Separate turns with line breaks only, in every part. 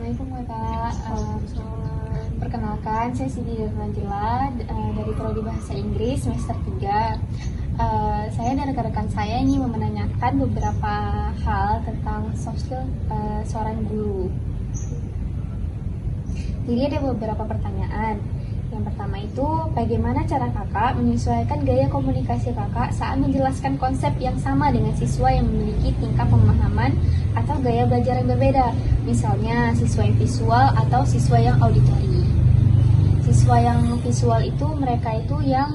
Assalamualaikum Kakak. Perkenalkan, saya Siti Najila dari Prodi Bahasa Inggris semester 3. Saya dan rekan-rekan saya ini menanyakan beberapa hal tentang soft skill seorang guru. Jadi ada beberapa pertanyaan. Yang pertama itu, bagaimana cara kakak menyesuaikan gaya komunikasi kakak saat menjelaskan konsep yang sama dengan siswa yang memiliki tingkat pemahaman atau gaya belajar yang berbeda, misalnya siswa yang visual atau siswa yang auditori. Siswa yang visual itu mereka itu yang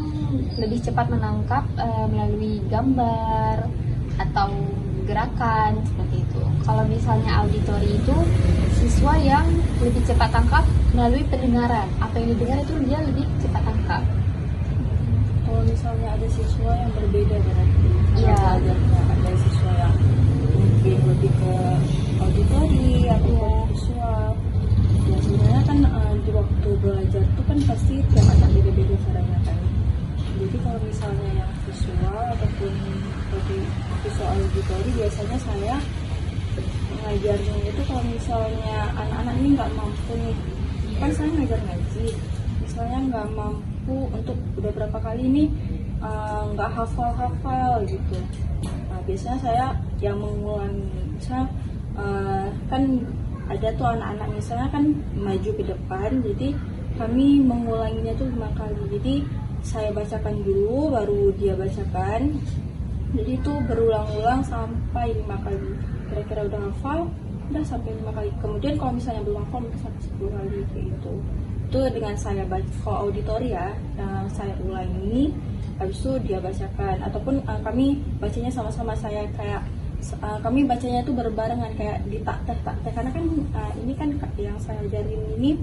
lebih cepat menangkap melalui gambar atau gerakan seperti itu. Kalau misalnya auditori itu siswa yang lebih cepat tangkap melalui pendengaran. Apa yang didengar itu dia lebih cepat tangkap.
Kalau misalnya ada siswa yang berbeda berarti
Iya.
ada siswa yang mungkin lebih ke auditori atau visual. Ya sebenarnya kan di waktu belajar itu kan pasti tiap anak beda-beda caranya kan. Jadi kalau misalnya yang visual ataupun visual auditori, biasanya saya mengajarnya itu kalau misalnya anak-anak ini nggak mampu nih, kan saya ngajar ngaji, misalnya nggak mampu untuk udah berapa kali nih nggak hafal gitu. Nah, biasanya saya yang mengulang, misalnya kan ada tuh anak-anak misalnya kan maju ke depan, jadi kami mengulanginya tuh 5 kali. Jadi saya bacakan dulu, baru dia bacakan. Jadi itu berulang-ulang sampai 5 kali. Kira-kira udah hafal, udah sampai 5 kali. Kemudian kalau misalnya belum hafal, mungkin sampai 10 kali kayak gitu. Itu dengan saya baca, kalau auditori ya, saya ulangi, habis itu dia bacakan. Ataupun kami bacanya sama-sama, saya kayak kami bacanya itu berbarengan kayak di tak teh. Karena kan ini kan yang saya ajarin ini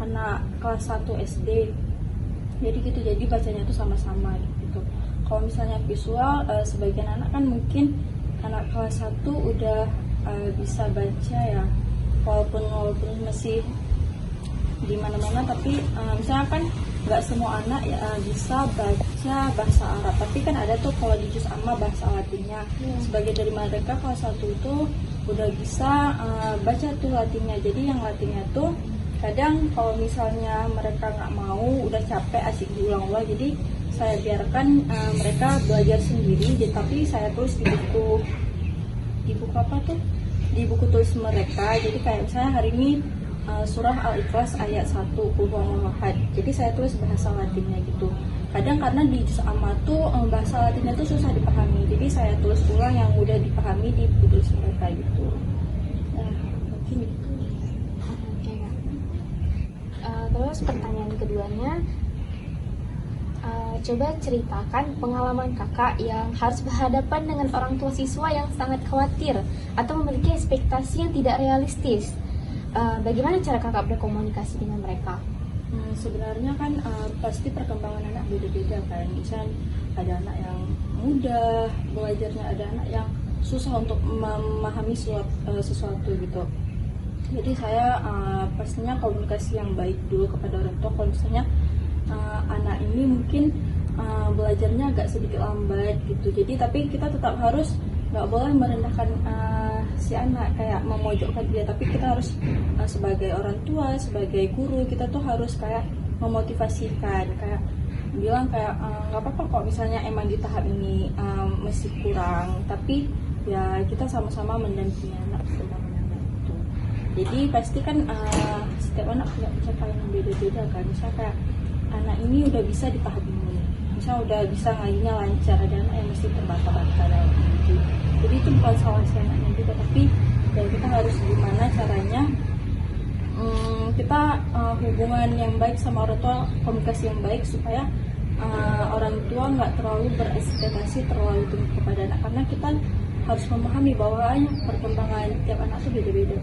anak kelas 1 SD. Jadi gitu, jadi bacanya itu sama-sama gitu. Kalau misalnya visual, sebagian anak kan mungkin anak kelas 1 udah bisa baca ya, walaupun masih di mana-mana, tapi misalnya kan nggak semua anak bisa baca bahasa Arab, tapi kan ada tuh kalau di juz amma bahasa Latinnya. Sebagian dari mereka kelas 1 itu udah bisa baca tuh Latinnya. Jadi yang Latinnya tuh kadang kalau misalnya mereka nggak mau, udah capek asik diulang-ulang, jadi saya biarkan mereka belajar sendiri. Tapi saya tulis di buku apa tuh, di buku tulis mereka. Jadi kayak misalnya hari ini surah Al-Ikhlas ayat 1 Qul huwallahu ahad, jadi saya tulis bahasa Latinnya gitu. Kadang karena di juz amma tuh bahasa Latinnya tuh susah dipahami, jadi saya tulis ulang yang mudah dipahami di buku tulis mereka gitu. Nah, mungkin gitu.
Terus pertanyaan keduanya, coba ceritakan pengalaman kakak yang harus berhadapan dengan orang tua siswa yang sangat khawatir atau memiliki ekspektasi yang tidak realistis. Bagaimana cara kakak berkomunikasi dengan mereka?
Sebenarnya kan pasti perkembangan anak beda-beda kan. Misalnya ada anak yang mudah belajarnya, ada anak yang susah untuk memahami sesuatu gitu. Jadi saya pastinya komunikasi yang baik dulu kepada orang tua. Kalau misalnya anak ini mungkin belajarnya agak sedikit lambat gitu, jadi tapi kita tetap harus nggak boleh merendahkan si anak, kayak memojokkan dia. Tapi kita harus sebagai orang tua, sebagai guru, kita tuh harus kayak memotivasikan, kayak bilang kayak nggak apa-apa kok misalnya emang di tahap ini masih kurang, tapi ya kita sama-sama mendampingi anak perkembangan anak itu. Jadi pasti kan setiap anak punya pencapaian yang beda-beda kan. Misalnya kayak anak ini udah bisa di tahap ini, misalnya udah bisa ngajinya lancar, ada anak yang masih terbata-bata gitu. Jadi itu bukan salah si anaknya juga, tapi ya kita harus gimana caranya kita hubungan yang baik sama orang tua, komunikasi yang baik supaya orang tua nggak terlalu berekspektasi terlalu tinggi kepada anak, karena kita harus memahami bahwa perkembangan tiap anak itu beda-beda.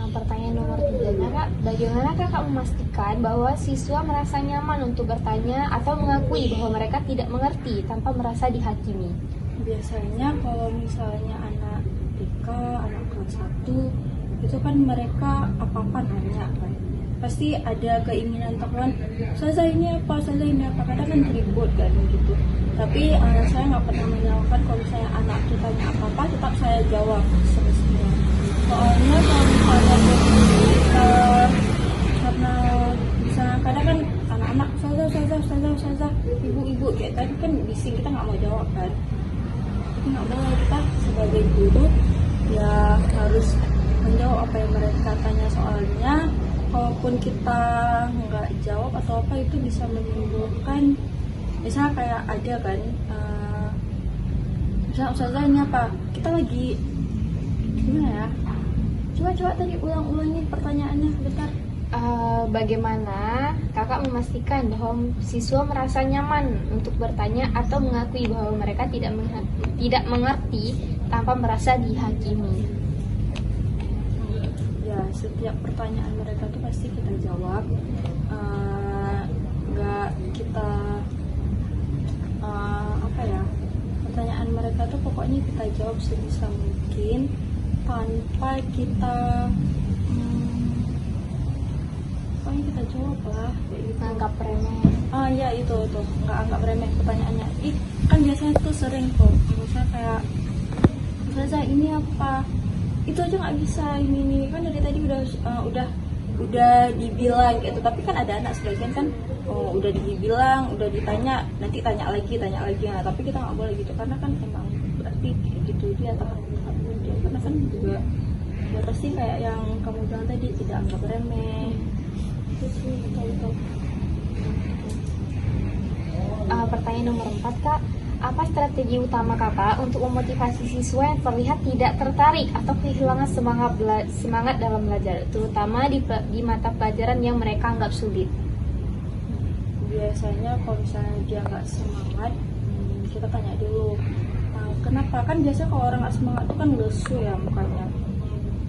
Pertanyaan nomor 3, Kak, bagaimana kakak memastikan bahwa siswa merasa nyaman untuk bertanya atau mengakui bahwa mereka tidak mengerti tanpa merasa dihakimi?
Biasanya kalau misalnya anak TK, anak kelas 1 itu kan mereka apa-apa nanya kan, pasti ada keinginan tahuan, Ustazah ini apa, kadang kan ribut kan gitu. Tapi saya nggak pernah menyalahkan kalau misalnya anak kita tanya apa-apa, tetap saya jawab semestinya. bising, kita nggak mau jawab kan. Tapi nggak boleh, kita sebagai guru ya harus menjawab apa yang mereka tanya. Soalnya kalaupun kita nggak jawab atau apa, itu bisa menimbulkan, misalnya kayak ada kan, misalnya ustazahnya apa, kita lagi gimana ya, coba tadi ulang-ulangin pertanyaannya bentar.
Bagaimana kakak memastikan bahwa siswa merasa nyaman untuk bertanya atau mengakui bahwa mereka tidak mengerti tanpa merasa dihakimi?
Ya, setiap pertanyaan mereka tuh pasti kita jawab. Nggak kita apa ya, pertanyaan mereka tuh pokoknya kita jawab sebisa mungkin tanpa kita pokoknya kita jawab lah kayak gitu.
Anggap remeh.
Ya itu nggak anggap remeh pertanyaannya. Kan biasanya tuh sering kok, misalnya kayak Ustazah ini apa, itu aja nggak bisa, ini kan dari tadi udah dibilang gitu. Tapi kan ada anak sebagian kan, udah dibilang, udah ditanya, nanti tanya lagi. Nah, tapi kita nggak boleh gitu, karena kan emang berarti gitu dia tahap dia, karena kan juga ya pasti kayak yang kamu bilang tadi, tidak anggap remeh. Itu sih betul.
Pertanyaan nomor 4 kak, apa strategi utama kakak untuk memotivasi siswa yang terlihat tidak tertarik atau kehilangan semangat dalam belajar, terutama di mata pelajaran yang mereka anggap sulit?
Biasanya kalau misalnya dia nggak semangat, kita tanya dulu, kenapa? Kan biasanya kalau orang nggak semangat tuh kan lesu ya mukanya,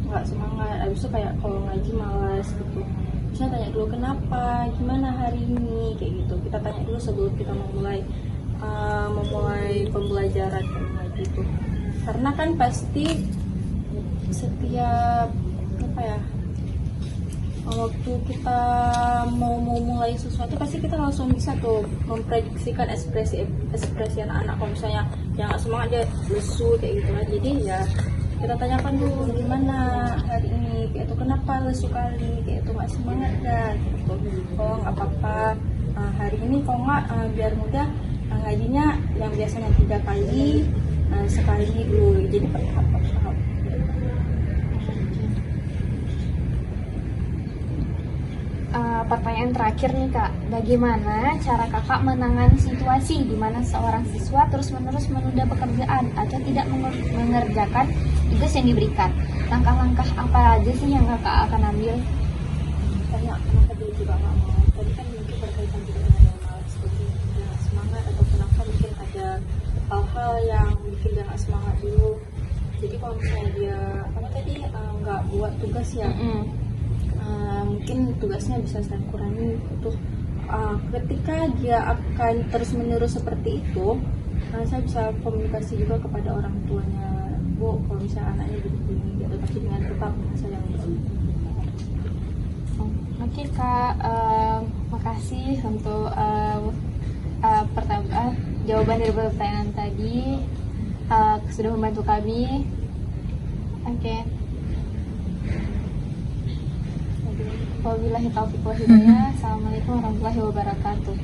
nggak semangat. Abis itu kayak kalau ngaji malas gitu. Misalnya tanya dulu kenapa, gimana hari ini, kayak gitu. Kita tanya dulu sebelum kita memulai pembelajaran kayak gitu. Karena kan pasti setiap apa ya, waktu kita mau mulai sesuatu pasti kita langsung bisa tuh memprediksikan ekspresi anak-anak. Kalau misalnya yang nggak semangat, dia lesu kayak gitu lah. Jadi ya kita tanyakan dulu gimana hari ini, kayak itu kenapa lesu kali, kayak itu nggak semangat kan gitu. Oh nggak apa-apa, hari ini kok nggak biar mudah ngajinya yang biasanya 3 kali, sekali dulu. Jadi bertahap.
Pertanyaan terakhir nih kak, bagaimana cara kakak menangani situasi di mana seorang siswa terus-menerus menunda pekerjaan atau tidak mengerjakan tugas yang diberikan? Langkah-langkah apa aja sih yang kakak akan ambil?
Tanya kenapa dia juga nggak mau. Tadi kan mungkin berkaitan juga dengan yang malas, seperti dia nggak semangat, atau kenapa mungkin ada hal-hal yang bikin dia nggak semangat dulu. Jadi kalau misalnya dia nggak buat tugas ya, mungkin tugasnya bisa saya kurangi itu. Ketika dia akan terus-menerus seperti itu, saya bisa komunikasi juga kepada orang tuanya, Bu, kalau misalnya anaknya begini, gitu, tapi dengan tetap bahasa yang baik.
Oke kak, makasih untuk jawaban dari pertanyaan tadi, sudah membantu kami. Oke. Wabillahi taufiq wal hidayah. Assalamualaikum warahmatullahi wabarakatuh.